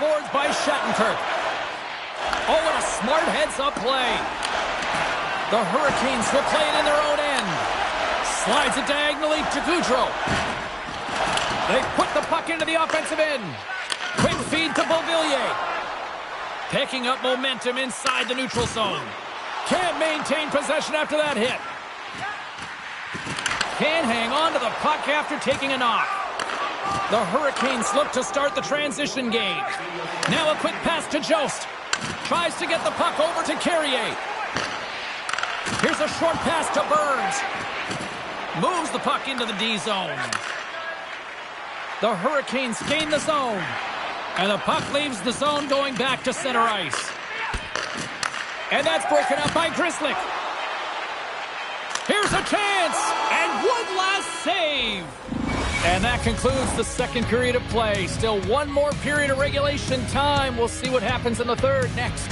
boards by Shattenkirk. Oh, and a smart heads-up play. The Hurricanes will play it in their own end. Slides it diagonally to Goudreau. They put the puck into the offensive end. Quick feed to Beauvillier. Picking up momentum inside the neutral zone. Can't maintain possession after that hit. Can't hang on to the puck after taking a knock. The Hurricanes look to start the transition game. Now a quick pass to Jost. Tries to get the puck over to Carrier. Here's a short pass to Burns. Moves the puck into the D zone. The Hurricanes gain the zone. And the puck leaves the zone going back to center ice. And that's broken up by Grzelcyk. Here's a chance. And one last save. And that concludes the second period of play. Still one more period of regulation time. We'll see what happens in the third next.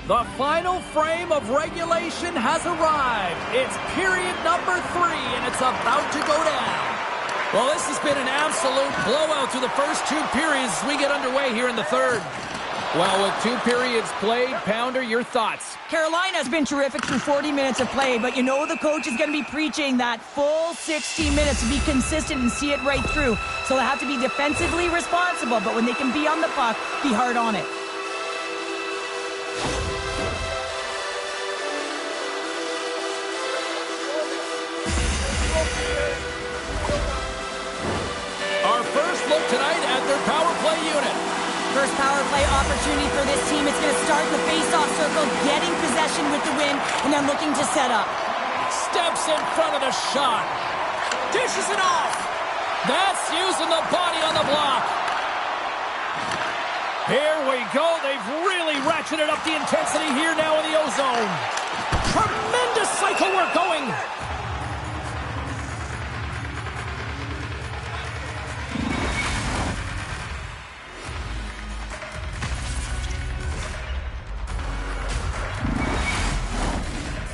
The final frame of regulation has arrived. It's period number 3, and it's about to go down. Well, this has been an absolute blowout through the first 2 periods as we get underway here in the third. Well, with 2 periods played, Pounder, your thoughts? Carolina's been terrific through 40 minutes of play, but you know the coach is going to be preaching that full 60 minutes to be consistent and see it right through. So they have to be defensively responsible, but when they can be on the puck, be hard on it. Our first look tonight at their power play unit. First power play opportunity for this team. It's going to start in the face-off circle, getting possession with the win, and then looking to set up. Steps in front of the shot. Dishes it off. That's using the body on the block. Here we go. They've really ratcheted up the intensity here now in the O-zone. Tremendous cycle work going.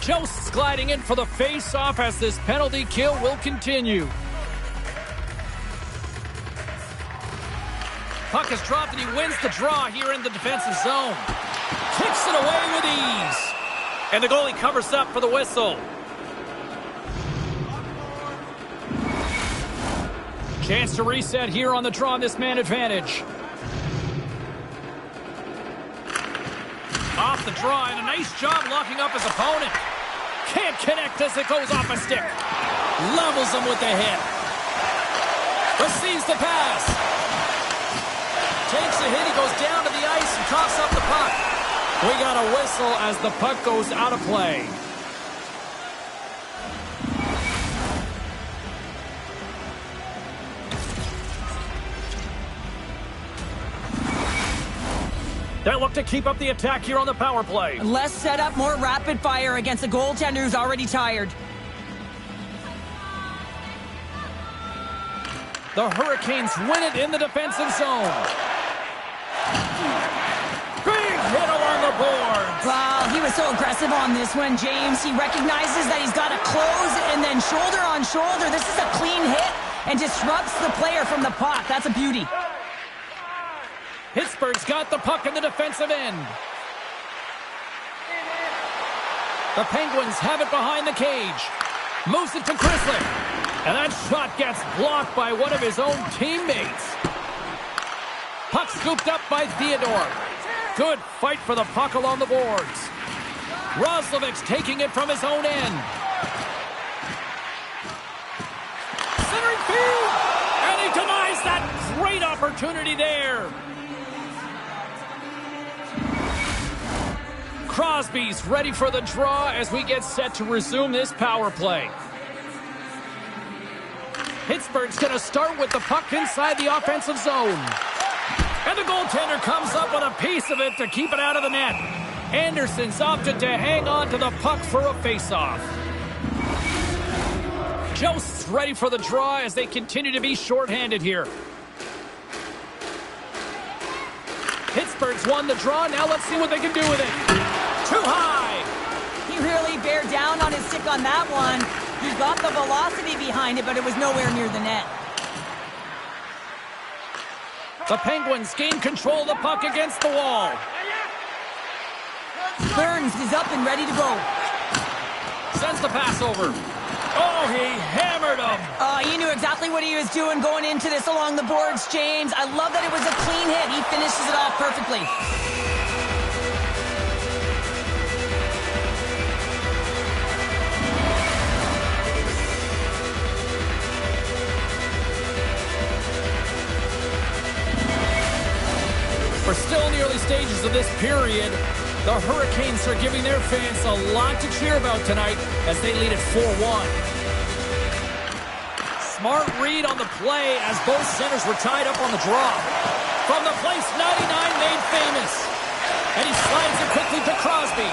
Jost's gliding in for the face-off as this penalty kill will continue. Puck is dropped and he wins the draw here in the defensive zone. Kicks it away with ease. And the goalie covers up for the whistle. Chance to reset here on the draw on this man advantage. Off the draw and a nice job locking up his opponent. Can't connect as it goes off a stick. Levels him with the hit. Receives the pass. Takes a hit. He goes down to the ice and coughs up the puck. We got a whistle as the puck goes out of play. They look to keep up the attack here on the power play. Less setup, more rapid fire against a goaltender who's already tired. The Hurricanes win it in the defensive zone. Big hit along the boards. Wow, he was so aggressive on this one, James. He recognizes that he's got to close and then shoulder on shoulder. This is a clean hit and disrupts the player from the puck. That's a beauty. Pittsburgh's got the puck in the defensive end. The Penguins have it behind the cage. Moves it to Chrisley. And that shot gets blocked by one of his own teammates. Puck scooped up by Theodore. Good fight for the puck along the boards. Roslovic's taking it from his own end. Centering feed! And he denies that great opportunity there. Crosby's ready for the draw as we get set to resume this power play. Pittsburgh's going to start with the puck inside the offensive zone. And the goaltender comes up with a piece of it to keep it out of the net. Anderson's opted to hang on to the puck for a face-off. Jost's ready for the draw as they continue to be shorthanded here. Pittsburgh's won the draw. Now let's see what they can do with it. Too high. He really bared down on his stick on that one. He got the velocity behind it, but it was nowhere near the net. The Penguins gain control of the puck against the wall. Burns is up and ready to go. Sends the pass over. Oh, he hammered him. He knew exactly what he was doing going into this along the boards, James. I love that it was a clean hit. He finishes it off perfectly. We're still in the early stages of this period. The Hurricanes are giving their fans a lot to cheer about tonight as they lead at 4-1. Smart read on the play as both centers were tied up on the draw. From the place 99 made famous. And he slides it quickly to Crosby.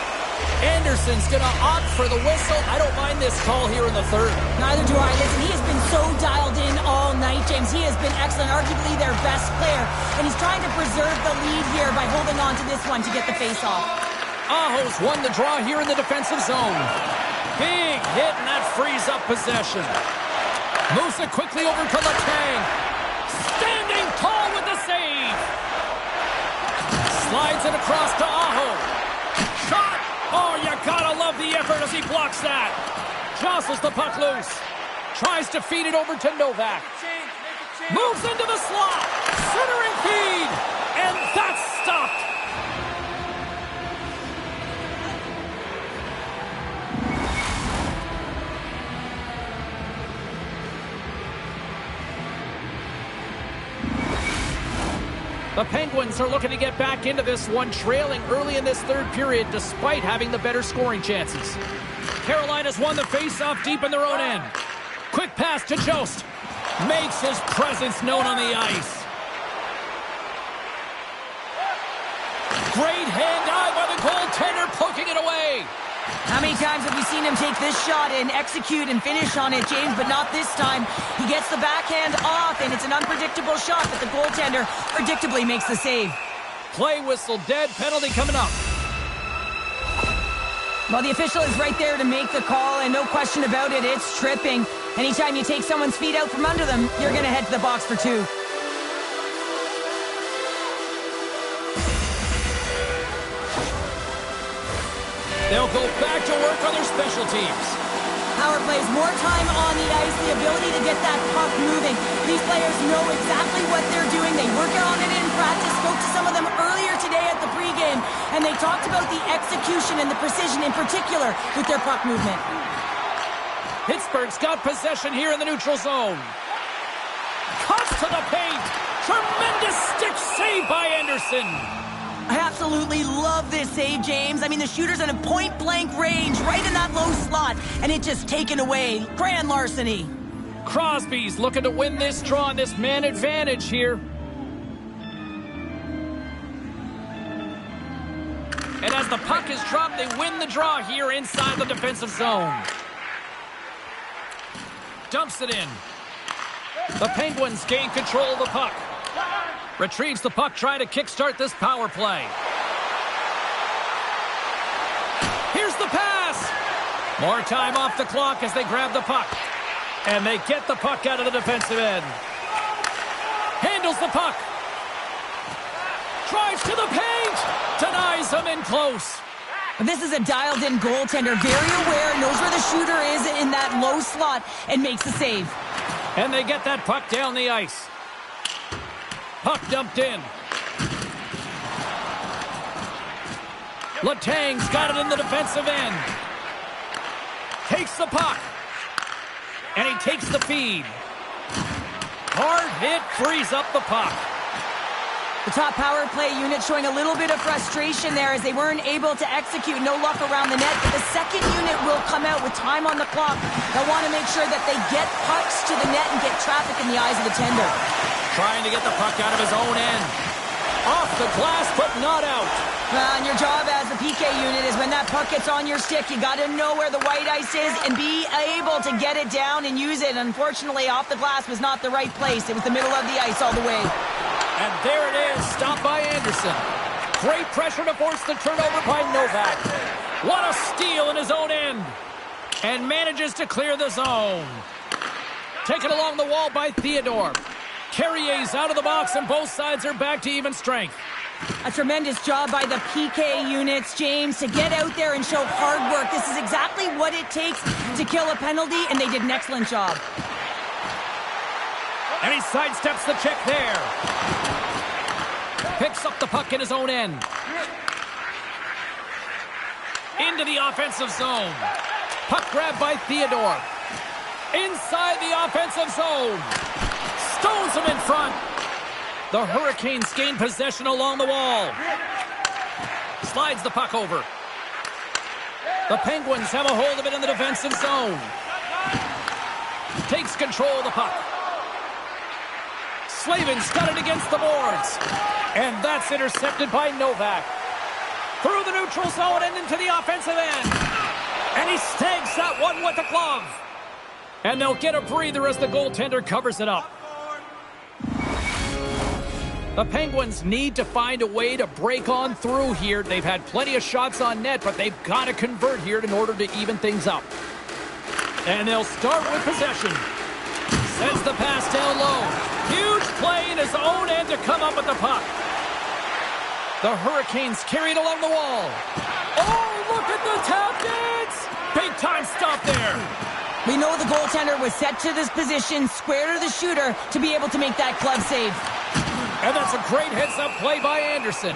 Anderson's going to opt for the whistle. I don't mind this call here in the third. Neither do I. Listen, he has been so dialed in all night, James. He has been excellent, arguably their best player. And he's trying to preserve the lead here by holding on to this one to get the face-off. Aho's won the draw here in the defensive zone. Big hit, and that frees up possession. Moves it quickly over to Letang. Standing tall with the save. Slides it across to Aho. Shot! Oh, you gotta love the effort as he blocks that. Jostles the puck loose. Tries to feed it over to Novak. Moves into the slot. Centering feed. And that's stopped. The Penguins are looking to get back into this one, trailing early in this third period despite having the better scoring chances. Carolina's won the face-off deep in their own end. Quick pass to Jost. Makes his presence known on the ice. Great hand-eye by the goaltender, poking it away. How many times have we seen him take this shot and execute and finish on it, James? But not this time. He gets the backhand off, and it's an unpredictable shot, but the goaltender predictably makes the save. Play whistle dead, penalty coming up. Well, the official is right there to make the call, and no question about it, it's tripping. Anytime you take someone's feet out from under them, you're going to head to the box for two. They'll go back to work on their special teams. Power plays, more time on the ice, the ability to get that puck moving. These players know exactly what they're doing. They work on it in practice. Spoke to some of them earlier today at the pregame, and they talked about the execution and the precision in particular with their puck movement. Pittsburgh's got possession here in the neutral zone. Cuts to the paint. Tremendous stick save by Anderson. I absolutely love this save, James. I mean, the shooter's in a point-blank range, right in that low slot, and it just taken away. Grand larceny. Crosby's looking to win this draw on this man advantage here. And as the puck is dropped, they win the draw here inside the defensive zone. Dumps it in. The Penguins gain control of the puck. Retrieves the puck, trying to kickstart this power play. Here's the pass. More time off the clock as they grab the puck. And they get the puck out of the defensive end. Handles the puck. Drives to the paint. Denies him in close. This is a dialed-in goaltender, very aware, knows where the shooter is in that low slot, and makes the save. And they get that puck down the ice. Puck dumped in. Letang's got it in the defensive end. Takes the puck. And he takes the feed. Hard hit, frees up the puck. The top power play unit showing a little bit of frustration there as they weren't able to execute. No luck around the net. But the second unit will come out with time on the clock. They'll want to make sure that they get pucks to the net and get traffic in the eyes of the tender. Trying to get the puck out of his own end. Off the glass, but not out. And your job as the PK unit is when that puck gets on your stick, you got to know where the white ice is and be able to get it down and use it. Unfortunately, off the glass was not the right place. It was the middle of the ice all the way. And there it is, stopped by Anderson. Great pressure to force the turnover by Novak. What a steal in his own end. And manages to clear the zone. Taken along the wall by Theodore. Carrier's out of the box, and both sides are back to even strength. A tremendous job by the PK units, James, to get out there and show hard work. This is exactly what it takes to kill a penalty, and they did an excellent job. And he sidesteps the check there. Picks up the puck in his own end. Into the offensive zone. Puck grabbed by Theodore. Inside the offensive zone. Stones him in front. The Hurricanes gain possession along the wall. Slides the puck over. The Penguins have a hold of it in the defensive zone. Takes control of the puck. Slavin's got it against the boards. And that's intercepted by Novak. Through the neutral zone and into the offensive end. And he snags that one with the glove. And they'll get a breather as the goaltender covers it up. The Penguins need to find a way to break on through here. They've had plenty of shots on net, but they've got to convert here in order to even things up. And they'll start with possession. Sends the pass down low. Huge play in his own end to come up with the puck. The Hurricanes carry it along the wall. Oh, look at the tap dance! Big time stop there. We know the goaltender was set to this position, square to the shooter, to be able to make that glove save. And that's a great heads-up play by Anderson.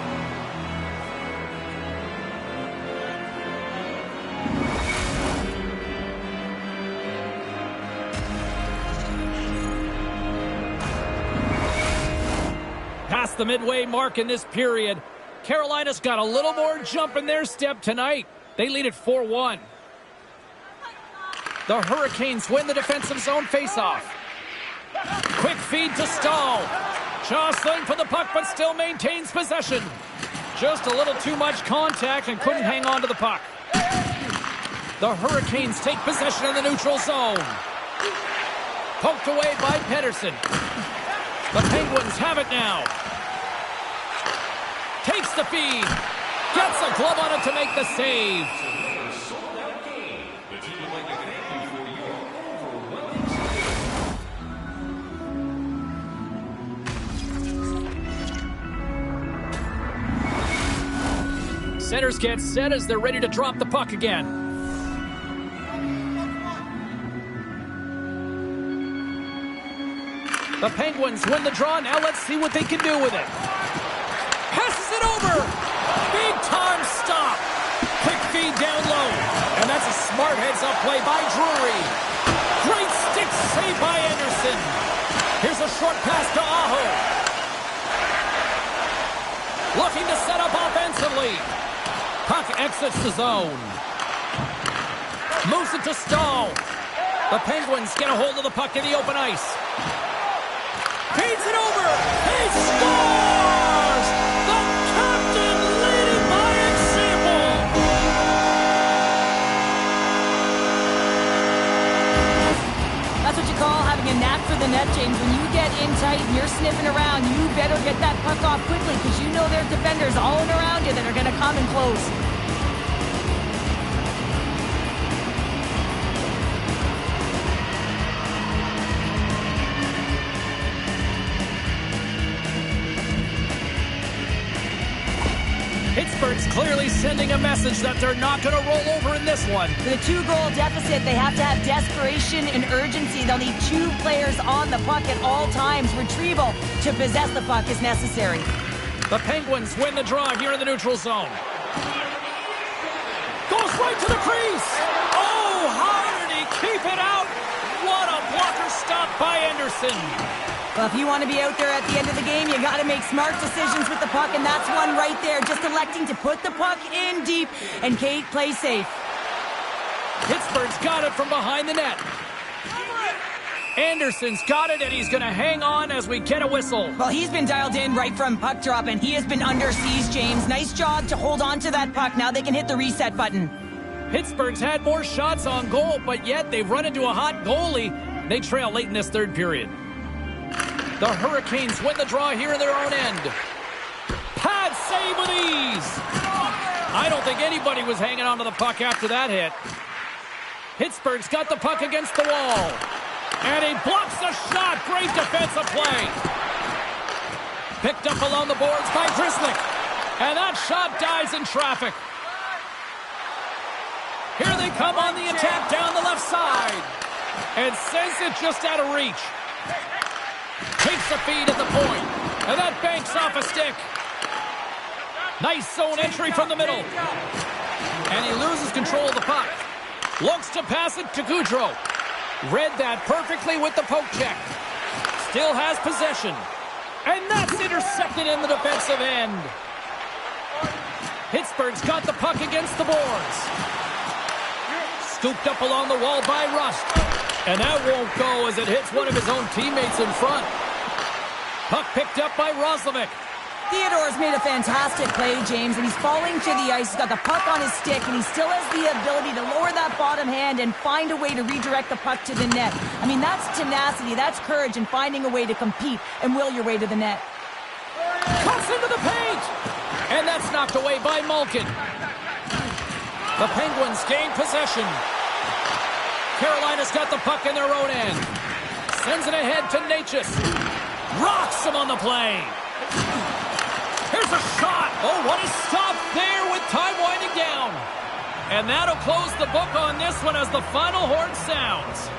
Past the midway mark in this period, Carolina's got a little more jump in their step tonight. They lead it 4-1. The Hurricanes win the defensive zone faceoff. Quick feed to Stahl. Jostling for the puck, but still maintains possession. Just a little too much contact and couldn't hang on to the puck. The Hurricanes take possession in the neutral zone. Poked away by Pettersson. The Penguins have it now. Takes the feed. Gets a glove on it to make the save. Centers get set as they're ready to drop the puck again. The Penguins win the draw. Now let's see what they can do with it. Passes it over. Big time stop. Quick feed down low. And that's a smart heads-up play by Drury. Great stick save by Anderson. Here's a short pass to Aho. Looking to set up offensively. Puck exits the zone. Moves it to Stahl. The Penguins get a hold of the puck in the open ice. Feeds it over. He scores! The captain leading by example. That's what you call having a knack for the net, James. When you get in tight and you're sniffing around, you better get that puck off quickly because you know there's defenders all around you that are going to come in close. Pittsburgh's clearly sending a message that they're not going to roll over in this one. With a 2-goal deficit, they have to have desperation and urgency. They'll need 2 players on the puck at all times. Retrieval to possess the puck is necessary. The Penguins win the draw here in the neutral zone. Goes right to the crease. Oh, how did he keep it out? What a blocker stop by Anderson. Well, if you want to be out there at the end of the game, you got to make smart decisions with the puck, and that's one right there. Just electing to put the puck in deep and Kate play safe. Pittsburgh's got it from behind the net. Anderson's got it, and he's going to hang on as we get a whistle. Well, he's been dialed in right from puck drop, and he has been under siege, James. Nice job to hold on to that puck. Now they can hit the reset button. Pittsburgh's had more shots on goal, but yet they've run into a hot goalie. They trail late in this third period. The Hurricanes win the draw here in their own end. Pad save with ease. I don't think anybody was hanging on to the puck after that hit. Pittsburgh's got the puck against the wall. And he blocks the shot. Great defensive play. Picked up along the boards by Grzelcyk. And that shot dies in traffic. Here they come on the attack down the left side. And sends it just out of reach. Takes the feed at the point. And that banks off a stick. Nice zone entry from the middle. And he loses control of the puck. Looks to pass it to Gaudreau. Read that perfectly with the poke check. Still has possession. And that's intercepted in the defensive end. Pittsburgh's got the puck against the boards. Scooped up along the wall by Rust. And that won't go as it hits one of his own teammates in front. Puck picked up by Roslovic. Theodore's made a fantastic play, James, and he's falling to the ice. He's got the puck on his stick, and he still has the ability to lower that bottom hand and find a way to redirect the puck to the net. I mean, that's tenacity, that's courage, and finding a way to compete and will your way to the net. into the paint. And that's knocked away by Malkin. The Penguins gain possession. Carolina's got the puck in their own end. Sends it ahead to Natchez. Rocks him on the play. Here's a shot. Oh, what a stop there with time winding down. And that'll close the book on this one as the final horn sounds.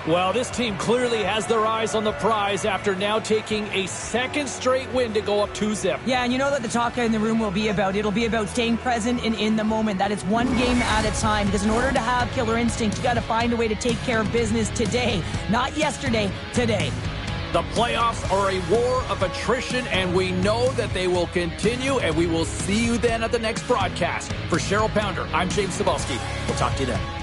Well, this team clearly has their eyes on the prize after now taking a second straight win to go up 2-0. Yeah, and you know what the talk in the room will be about? It'll be about staying present and in the moment. That is one game at a time, because in order to have killer instinct, you got to find a way to take care of business today. Not yesterday, today. The playoffs are a war of attrition, and we know that they will continue, and we will see you then at the next broadcast. For Cheryl Pounder, I'm James Cebulski. We'll talk to you then.